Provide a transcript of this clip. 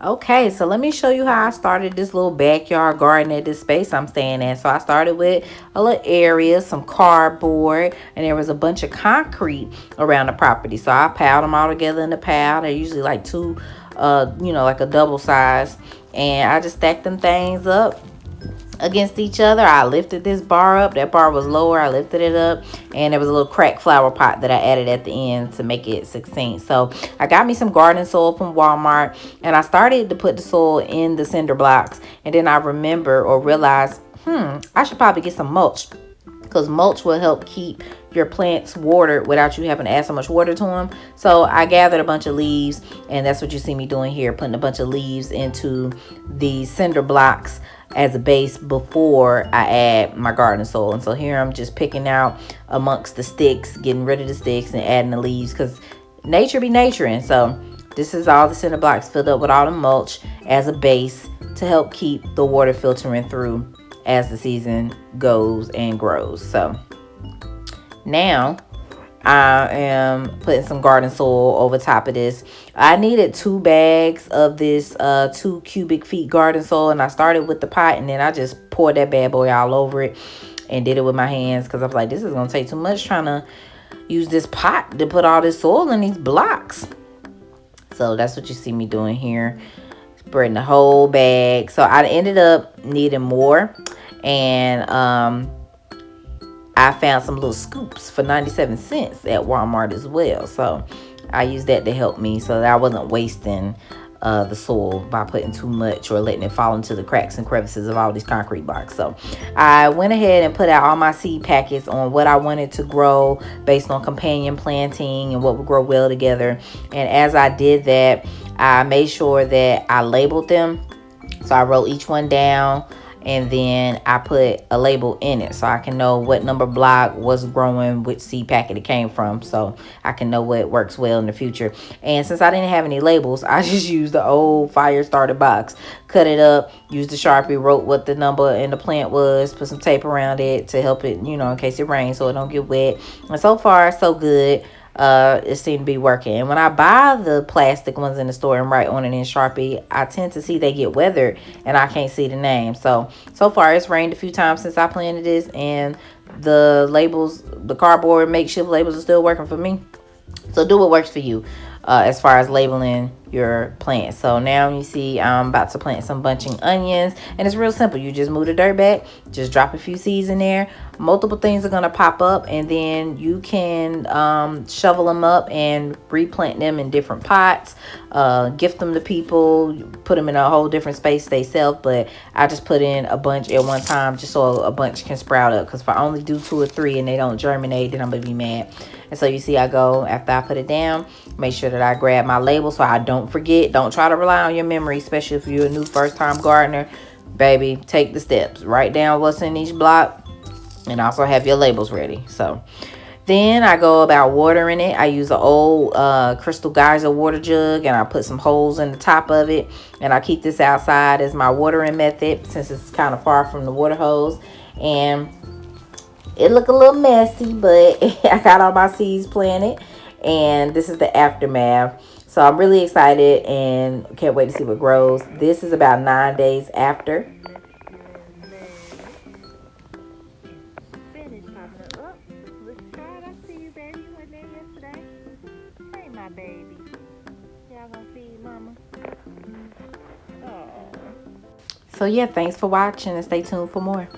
Okay, so let me show you how I started this little backyard garden at this space I'm staying in. So I started with a little area, some cardboard, and there was a bunch of concrete around the property. So I piled them all together in the pile. They're usually like two, like a double size. And I just stacked them things up against each other. I lifted this bar up. That bar was lower. I lifted it up, and there was a little cracked flower pot that I added at the end to make it 16. So I got me some garden soil from Walmart, and I started to put the soil in the cinder blocks, and then I remember or realized, I should probably get some mulch, because mulch will help keep your plants watered without you having to add so much water to them. So I gathered a bunch of leaves, and that's what you see me doing here, putting a bunch of leaves into the cinder blocks as a base before I add my garden soil. And so here I'm just picking out amongst the sticks, getting rid of the sticks and adding the leaves, because nature be naturing. So this is all the cinder blocks filled up with all the mulch as a base to help keep the water filtering through as the season goes and grows. So now I am putting some garden soil over top of this. I needed 2 bags of this 2 cubic feet garden soil, and I started with the pot, and then I just poured that bad boy all over it and did it with my hands, because I was like, this is gonna take too much trying to use this pot to put all this soil in these blocks. So that's what you see me doing here, spreading the whole bag. So I ended up needing more, and I found some little scoops for 97 cents at Walmart as well. So I used that to help me so that I wasn't wasting the soil by putting too much or letting it fall into the cracks and crevices of all these concrete blocks. So I went ahead and put out all my seed packets on what I wanted to grow based on companion planting and what would grow well together. And as I did that, I made sure that I labeled them. So I wrote each one down, and then I put a label in it so I can know what number block was growing, which seed packet it came from, so I can know what works well in the future. And since I didn't have any labels, I just used the old fire starter box, cut it up, used the Sharpie, wrote what the number in the plant was, put some tape around it to help it, in case it rains so it don't get wet. And so far so good. It seemed to be working. And when I buy the plastic ones in the store and write on it in Sharpie, I tend to see they get weathered and I can't see the name. So far it's rained a few times since I planted this, and the labels, the cardboard makeshift labels, are still working for me. So do what works for you as far as labeling your plants. So now you see I'm about to plant some bunching onions, and it's real simple. You just move the dirt back, just drop a few seeds in there. Multiple things are going to pop up, and then you can shovel them up and replant them in different pots, gift them to people, put them in a whole different space they sell. But I just put in a bunch at one time just so a bunch can sprout up, because if I only do 2 or 3 and they don't germinate, then I'm gonna be mad. And so you see I go, after I put it down, make sure that I grab my label so I don't forget. Don't try to rely on your memory, especially if you're a new first-time gardener. Baby, take the steps. Write down what's in each block and also have your labels ready. So then I go about watering it. I use an old Crystal Geyser water jug, and I put some holes in the top of it. And I keep this outside as my watering method since it's kind of far from the water hose. And it look a little messy, but I got all my seeds planted, and this is the aftermath. So I'm really excited and can't wait to see what grows. This is about 9 days after. So yeah, thanks for watching, and stay tuned for more.